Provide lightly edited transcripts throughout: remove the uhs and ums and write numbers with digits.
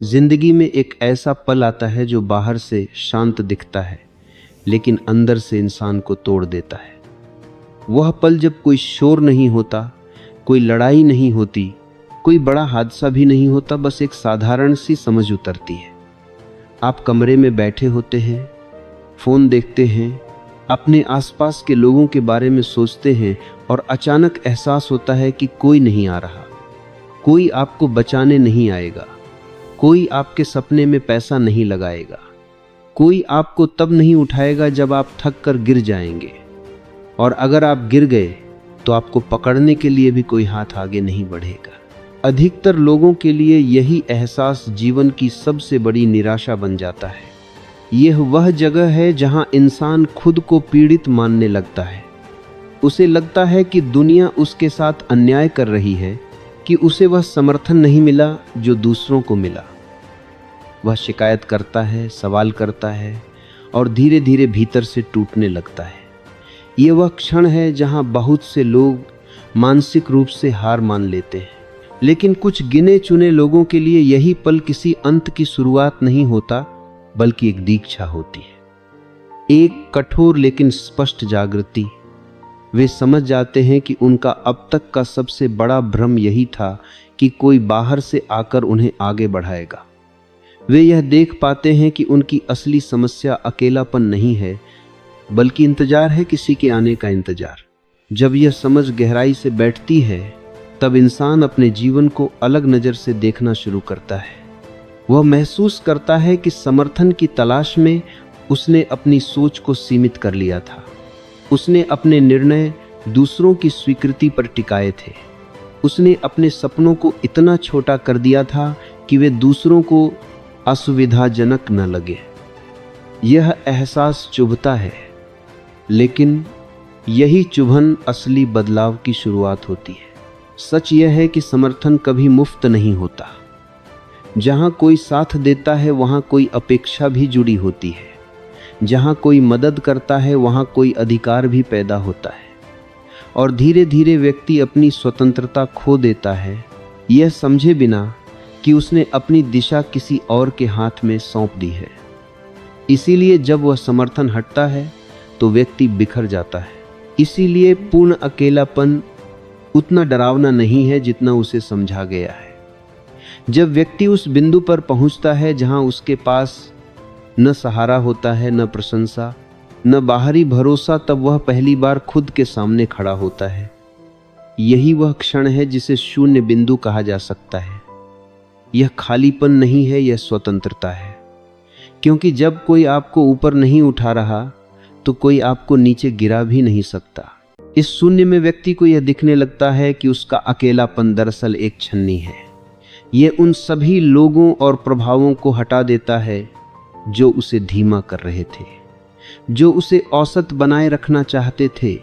जिंदगी में एक ऐसा पल आता है जो बाहर से शांत दिखता है लेकिन अंदर से इंसान को तोड़ देता है। वह पल जब कोई शोर नहीं होता, कोई लड़ाई नहीं होती, कोई बड़ा हादसा भी नहीं होता, बस एक साधारण सी समझ उतरती है। आप कमरे में बैठे होते हैं, फ़ोन देखते हैं, अपने आसपास के लोगों के बारे में सोचते हैं और अचानक एहसास होता है कि कोई नहीं आ रहा, कोई आपको बचाने नहीं आएगा, कोई आपके सपने में पैसा नहीं लगाएगा, कोई आपको तब नहीं उठाएगा जब आप थक कर गिर जाएंगे, और अगर आप गिर गए तो आपको पकड़ने के लिए भी कोई हाथ आगे नहीं बढ़ेगा। अधिकतर लोगों के लिए यही एहसास जीवन की सबसे बड़ी निराशा बन जाता है। यह वह जगह है जहां इंसान खुद को पीड़ित मानने लगता है। उसे लगता है कि दुनिया उसके साथ अन्याय कर रही है, कि उसे वह समर्थन नहीं मिला जो दूसरों को मिला। वह शिकायत करता है, सवाल करता है और धीरे धीरे भीतर से टूटने लगता है। ये वह क्षण है जहां बहुत से लोग मानसिक रूप से हार मान लेते हैं, लेकिन कुछ गिने चुने लोगों के लिए यही पल किसी अंत की शुरुआत नहीं होता, बल्कि एक दीक्षा होती है, एक कठोर लेकिन स्पष्ट जागृति। वे समझ जाते हैं कि उनका अब तक का सबसे बड़ा भ्रम यही था कि कोई बाहर से आकर उन्हें आगे बढ़ाएगा। वे यह देख पाते हैं कि उनकी असली समस्या अकेलापन नहीं है, बल्कि इंतजार है, किसी के आने का इंतजार। जब यह समझ गहराई से बैठती है, तब इंसान अपने जीवन को अलग नज़र से देखना शुरू करता है। वह महसूस करता है कि समर्थन की तलाश में उसने अपनी सोच को सीमित कर लिया था। उसने अपने निर्णय दूसरों की स्वीकृति पर टिकाए थे। उसने अपने सपनों को इतना छोटा कर दिया था कि वे दूसरों को असुविधाजनक न लगे। यह एहसास चुभता है, लेकिन यही चुभन असली बदलाव की शुरुआत होती है। सच यह है कि समर्थन कभी मुफ्त नहीं होता। जहाँ कोई साथ देता है वहाँ कोई अपेक्षा भी जुड़ी होती है। जहाँ कोई मदद करता है वहाँ कोई अधिकार भी पैदा होता है, और धीरे धीरे व्यक्ति अपनी स्वतंत्रता खो देता है, यह समझे बिना कि उसने अपनी दिशा किसी और के हाथ में सौंप दी है। इसीलिए जब वह समर्थन हटता है तो व्यक्ति बिखर जाता है। इसीलिए पूर्ण अकेलापन उतना डरावना नहीं है जितना उसे समझा गया है। जब व्यक्ति उस बिंदु पर पहुंचता है जहां उसके पास न सहारा होता है, न प्रशंसा, न बाहरी भरोसा, तब वह पहली बार खुद के सामने खड़ा होता है। यही वह क्षण है जिसे शून्य बिंदु कहा जा सकता है। यह खालीपन नहीं है, यह स्वतंत्रता है। क्योंकि जब कोई आपको ऊपर नहीं उठा रहा तो कोई आपको नीचे गिरा भी नहीं सकता। इस शून्य में व्यक्ति को यह दिखने लगता है कि उसका अकेलापन दरअसल एक छन्नी है। यह उन सभी लोगों और प्रभावों को हटा देता है जो उसे धीमा कर रहे थे, जो उसे औसत बनाए रखना चाहते थे,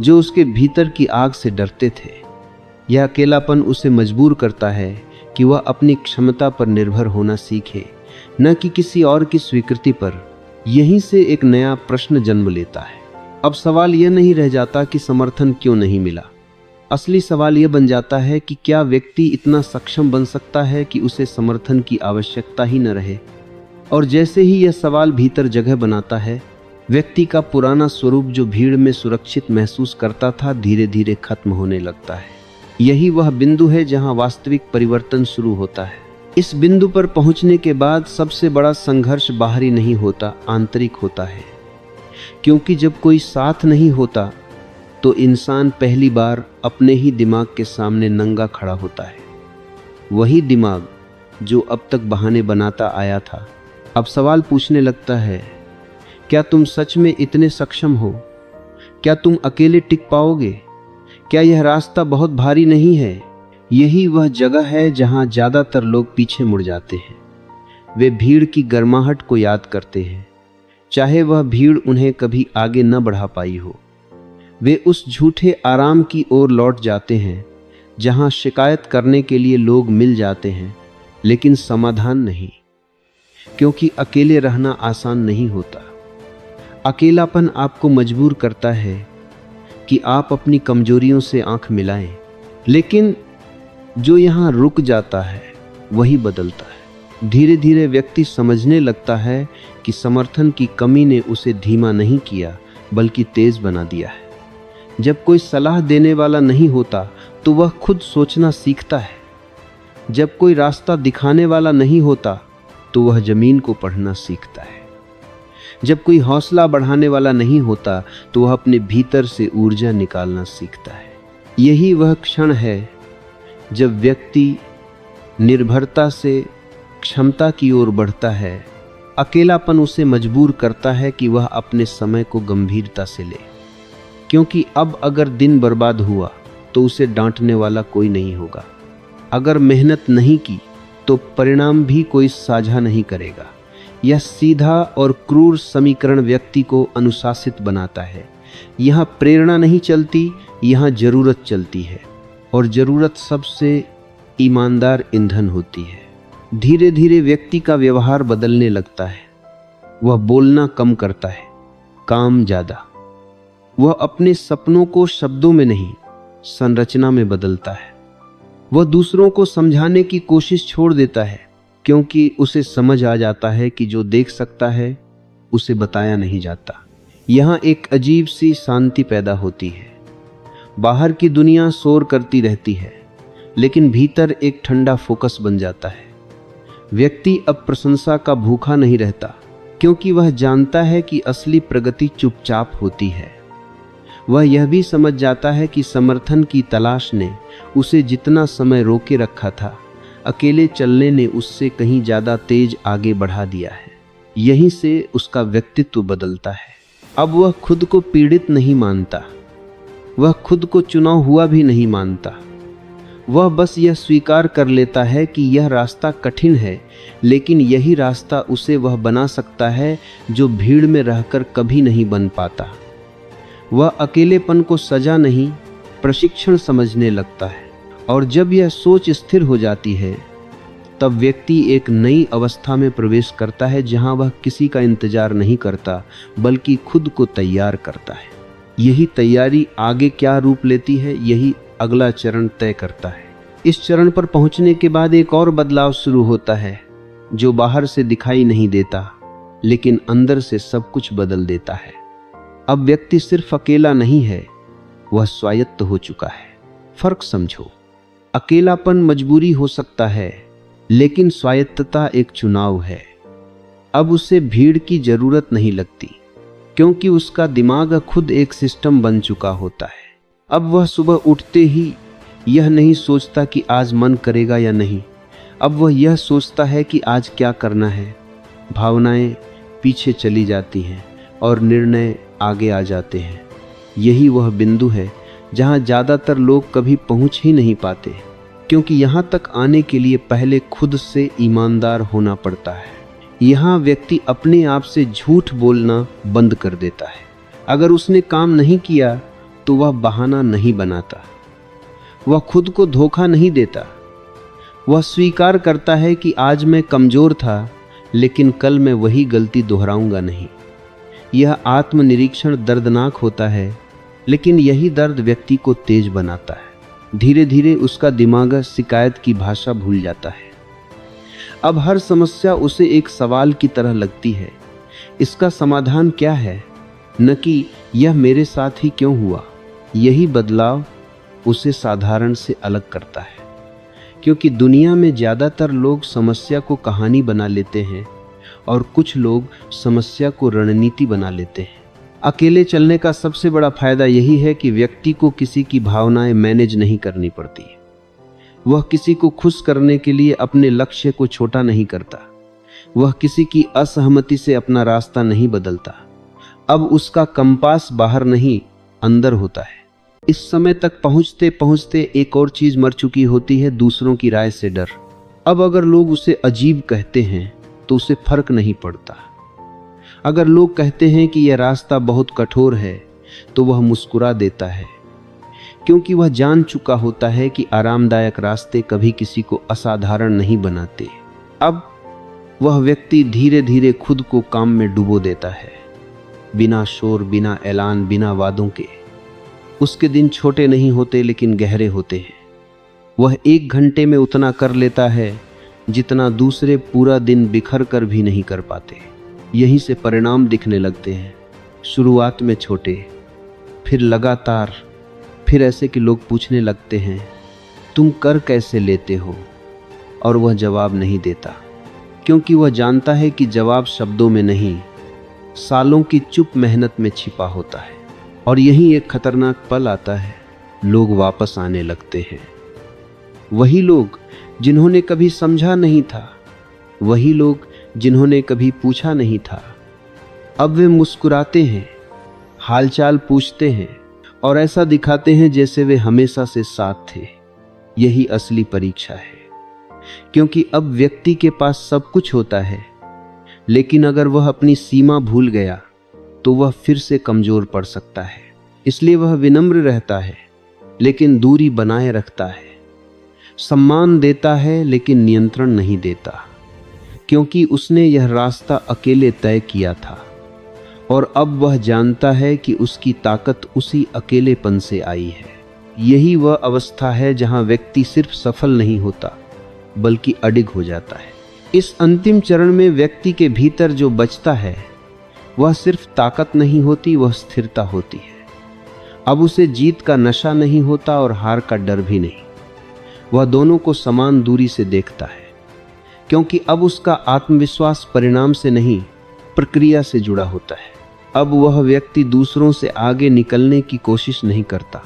जो उसके भीतर की आग से डरते थे। यह अकेलापन उसे मजबूर करता है कि वह अपनी क्षमता पर निर्भर होना सीखे, न कि किसी और की स्वीकृति पर। यहीं से एक नया प्रश्न जन्म लेता है। अब सवाल यह नहीं रह जाता कि समर्थन क्यों नहीं मिला। असली सवाल यह बन जाता है कि क्या व्यक्ति इतना सक्षम बन सकता है कि उसे समर्थन की आवश्यकता ही न रहे। और जैसे ही यह सवाल भीतर जगह बनाता है, व्यक्ति का पुराना स्वरूप जो भीड़ में सुरक्षित महसूस करता था, धीरे धीरे खत्म होने लगता है। यही वह बिंदु है जहां वास्तविक परिवर्तन शुरू होता है। इस बिंदु पर पहुंचने के बाद सबसे बड़ा संघर्ष बाहरी नहीं होता, आंतरिक होता है। क्योंकि जब कोई साथ नहीं होता तो इंसान पहली बार अपने ही दिमाग के सामने नंगा खड़ा होता है। वही दिमाग जो अब तक बहाने बनाता आया था, अब सवाल पूछने लगता है, क्या तुम सच में इतने सक्षम हो? क्या तुम अकेले टिक पाओगे? क्या यह रास्ता बहुत भारी नहीं है? यही वह जगह है जहां ज़्यादातर लोग पीछे मुड़ जाते हैं। वे भीड़ की गर्माहट को याद करते हैं, चाहे वह भीड़ उन्हें कभी आगे न बढ़ा पाई हो। वे उस झूठे आराम की ओर लौट जाते हैं जहां शिकायत करने के लिए लोग मिल जाते हैं, लेकिन समाधान नहीं। क्योंकि अकेले रहना आसान नहीं होता। अकेलापन आपको मजबूर करता है कि आप अपनी कमजोरियों से आंख मिलाएं, लेकिन जो यहाँ रुक जाता है वही बदलता है। धीरे धीरे व्यक्ति समझने लगता है कि समर्थन की कमी ने उसे धीमा नहीं किया बल्कि तेज बना दिया है। जब कोई सलाह देने वाला नहीं होता तो वह खुद सोचना सीखता है। जब कोई रास्ता दिखाने वाला नहीं होता तो वह जमीन को पढ़ना सीखता है। जब कोई हौसला बढ़ाने वाला नहीं होता तो वह अपने भीतर से ऊर्जा निकालना सीखता है। यही वह क्षण है जब व्यक्ति निर्भरता से क्षमता की ओर बढ़ता है। अकेलापन उसे मजबूर करता है कि वह अपने समय को गंभीरता से ले, क्योंकि अब अगर दिन बर्बाद हुआ तो उसे डांटने वाला कोई नहीं होगा। अगर मेहनत नहीं की तो परिणाम भी कोई साझा नहीं करेगा। यह सीधा और क्रूर समीकरण व्यक्ति को अनुशासित बनाता है। यहाँ प्रेरणा नहीं चलती, यहाँ जरूरत चलती है, और जरूरत सबसे ईमानदार ईंधन होती है। धीरे धीरे व्यक्ति का व्यवहार बदलने लगता है। वह बोलना कम करता है, काम ज़्यादा। वह अपने सपनों को शब्दों में नहीं, संरचना में बदलता है। वह दूसरों को समझाने की कोशिश छोड़ देता है, क्योंकि उसे समझ आ जाता है कि जो देख सकता है उसे बताया नहीं जाता। यहाँ एक अजीब सी शांति पैदा होती है। बाहर की दुनिया शोर करती रहती है, लेकिन भीतर एक ठंडा फोकस बन जाता है। व्यक्ति अब प्रशंसा का भूखा नहीं रहता, क्योंकि वह जानता है कि असली प्रगति चुपचाप होती है। वह यह भी समझ जाता है कि समर्थन की तलाश ने उसे जितना समय रोके रखा था, अकेले चलने ने उससे कहीं ज़्यादा तेज आगे बढ़ा दिया है। यहीं से उसका व्यक्तित्व बदलता है। अब वह खुद को पीड़ित नहीं मानता, वह खुद को चुना हुआ भी नहीं मानता। वह बस यह स्वीकार कर लेता है कि यह रास्ता कठिन है, लेकिन यही रास्ता उसे वह बना सकता है जो भीड़ में रहकर कभी नहीं बन पाता। वह अकेलेपन को सजा नहीं, प्रशिक्षण समझने लगता है। और जब यह सोच स्थिर हो जाती है, तब व्यक्ति एक नई अवस्था में प्रवेश करता है, जहां वह किसी का इंतजार नहीं करता बल्कि खुद को तैयार करता है। यही तैयारी आगे क्या रूप लेती है, यही अगला चरण तय करता है। इस चरण पर पहुंचने के बाद एक और बदलाव शुरू होता है, जो बाहर से दिखाई नहीं देता, लेकिन अंदर से सब कुछ बदल देता है। अब व्यक्ति सिर्फ अकेला नहीं है, वह स्वायत्त हो चुका है। फर्क समझो, अकेलापन मजबूरी हो सकता है, लेकिन स्वायत्तता एक चुनाव है। अब उसे भीड़ की जरूरत नहीं लगती, क्योंकि उसका दिमाग खुद एक सिस्टम बन चुका होता है। अब वह सुबह उठते ही यह नहीं सोचता कि आज मन करेगा या नहीं। अब वह यह सोचता है कि आज क्या करना है। भावनाएं पीछे चली जाती हैं और निर्णय आगे आ जाते हैं। यही वह बिंदु है जहां ज़्यादातर लोग कभी पहुंच ही नहीं पाते, क्योंकि यहां तक आने के लिए पहले खुद से ईमानदार होना पड़ता है। यहाँ व्यक्ति अपने आप से झूठ बोलना बंद कर देता है। अगर उसने काम नहीं किया तो वह बहाना नहीं बनाता, वह खुद को धोखा नहीं देता। वह स्वीकार करता है कि आज मैं कमज़ोर था, लेकिन कल मैं वही गलती दोहराऊंगा नहीं। यह आत्मनिरीक्षण दर्दनाक होता है, लेकिन यही दर्द व्यक्ति को तेज बनाता है। धीरे धीरे उसका दिमाग शिकायत की भाषा भूल जाता है। अब हर समस्या उसे एक सवाल की तरह लगती है, इसका समाधान क्या है, न कि यह मेरे साथ ही क्यों हुआ। यही बदलाव उसे साधारण से अलग करता है, क्योंकि दुनिया में ज़्यादातर लोग समस्या को कहानी बना लेते हैं और कुछ लोग समस्या को रणनीति बना लेते हैं। अकेले चलने का सबसे बड़ा फायदा यही है कि व्यक्ति को किसी की भावनाएं मैनेज नहीं करनी पड़ती। वह किसी को खुश करने के लिए अपने लक्ष्य को छोटा नहीं करता। वह किसी की असहमति से अपना रास्ता नहीं बदलता। अब उसका कंपास बाहर नहीं, अंदर होता है। इस समय तक पहुंचते पहुंचते एक और चीज मर चुकी होती है, दूसरों की राय से डर। अब अगर लोग उसे अजीब कहते हैं तो उसे फर्क नहीं पड़ता। अगर लोग कहते हैं कि यह रास्ता बहुत कठोर है तो वह मुस्कुरा देता है, क्योंकि वह जान चुका होता है कि आरामदायक रास्ते कभी किसी को असाधारण नहीं बनाते। अब वह व्यक्ति धीरे धीरे खुद को काम में डुबो देता है, बिना शोर, बिना ऐलान, बिना वादों के। उसके दिन छोटे नहीं होते, लेकिन गहरे होते हैं। वह 1 घंटे में उतना कर लेता है जितना दूसरे पूरा दिन बिखर कर भी नहीं कर पाते। यहीं से परिणाम दिखने लगते हैं, शुरुआत में छोटे, फिर लगातार। फिर ऐसे कि लोग पूछने लगते हैं, तुम कर कैसे लेते हो? और वह जवाब नहीं देता, क्योंकि वह जानता है कि जवाब शब्दों में नहीं, सालों की चुप मेहनत में छिपा होता है। और यही एक खतरनाक पल आता है, लोग वापस आने लगते हैं। वही लोग जिन्होंने कभी समझा नहीं था, वही लोग जिन्होंने कभी पूछा नहीं था, अब वे मुस्कुराते हैं, हालचाल पूछते हैं और ऐसा दिखाते हैं जैसे वे हमेशा से साथ थे। यही असली परीक्षा है, क्योंकि अब व्यक्ति के पास सब कुछ होता है, लेकिन अगर वह अपनी सीमा भूल गया तो वह फिर से कमजोर पड़ सकता है। इसलिए वह विनम्र रहता है लेकिन दूरी बनाए रखता है, सम्मान देता है लेकिन नियंत्रण नहीं देता, क्योंकि उसने यह रास्ता अकेले तय किया था और अब वह जानता है कि उसकी ताकत उसी अकेलेपन से आई है। यही वह अवस्था है जहां व्यक्ति सिर्फ सफल नहीं होता बल्कि अडिग हो जाता है। इस अंतिम चरण में व्यक्ति के भीतर जो बचता है वह सिर्फ ताकत नहीं होती, वह स्थिरता होती है। अब उसे जीत का नशा नहीं होता और हार का डर भी नहीं। वह दोनों को समान दूरी से देखता है, क्योंकि अब उसका आत्मविश्वास परिणाम से नहीं, प्रक्रिया से जुड़ा होता है। अब वह व्यक्ति दूसरों से आगे निकलने की कोशिश नहीं करता,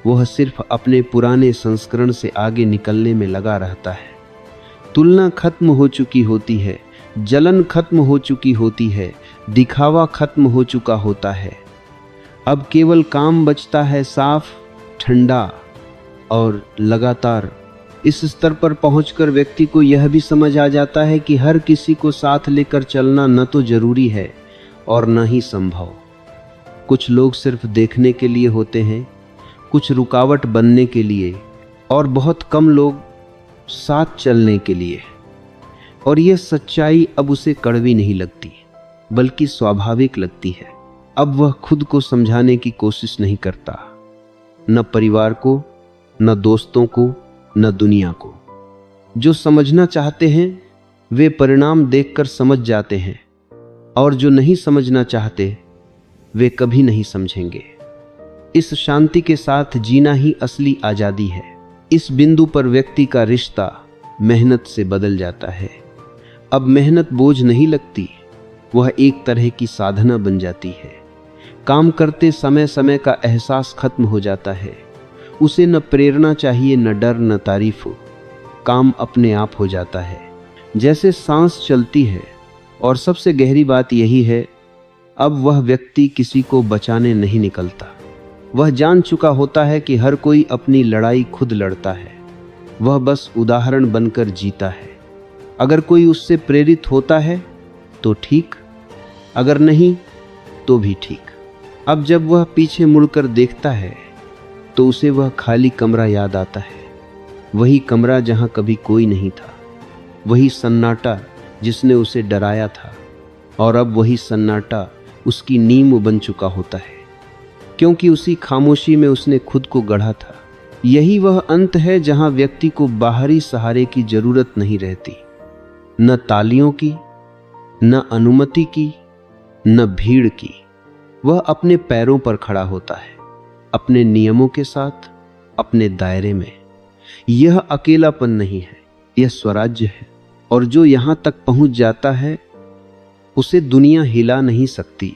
वह सिर्फ अपने पुराने संस्करण से आगे निकलने में लगा रहता है। तुलना खत्म हो चुकी होती है, जलन खत्म हो चुकी होती है, दिखावा खत्म हो चुका होता है। अब केवल काम बचता है, साफ, ठंडा और लगातार। इस स्तर पर पहुंचकर व्यक्ति को यह भी समझ आ जाता है कि हर किसी को साथ लेकर चलना न तो जरूरी है और न ही संभव। कुछ लोग सिर्फ देखने के लिए होते हैं, कुछ रुकावट बनने के लिए, और बहुत कम लोग साथ चलने के लिए। और यह सच्चाई अब उसे कड़वी नहीं लगती बल्कि स्वाभाविक लगती है। अब वह खुद को समझाने की कोशिश नहीं करता, न परिवार को, न दोस्तों को, न दुनिया को। जो समझना चाहते हैं वे परिणाम देखकर समझ जाते हैं, और जो नहीं समझना चाहते वे कभी नहीं समझेंगे। इस शांति के साथ जीना ही असली आजादी है। इस बिंदु पर व्यक्ति का रिश्ता मेहनत से बदल जाता है। अब मेहनत बोझ नहीं लगती, वह एक तरह की साधना बन जाती है। काम करते समय समय का एहसास खत्म हो जाता है। उसे न प्रेरणा चाहिए, न डर, न तारीफ। काम अपने आप हो जाता है, जैसे सांस चलती है। और सबसे गहरी बात यही है, अब वह व्यक्ति किसी को बचाने नहीं निकलता। वह जान चुका होता है कि हर कोई अपनी लड़ाई खुद लड़ता है। वह बस उदाहरण बनकर जीता है। अगर कोई उससे प्रेरित होता है तो ठीक, अगर नहीं तो भी ठीक। अब जब वह पीछे मुड़कर देखता है तो उसे वह खाली कमरा याद आता है, वही कमरा जहां कभी कोई नहीं था, वही सन्नाटा जिसने उसे डराया था। और अब वही सन्नाटा उसकी नींव बन चुका होता है, क्योंकि उसी खामोशी में उसने खुद को गढ़ा था। यही वह अंत है जहां व्यक्ति को बाहरी सहारे की जरूरत नहीं रहती, न तालियों की, न अनुमति की, न भीड़ की। वह अपने पैरों पर खड़ा होता है, अपने नियमों के साथ, अपने दायरे में। यह अकेलापन नहीं है, यह स्वराज्य है। और जो यहां तक पहुंच जाता है उसे दुनिया हिला नहीं सकती।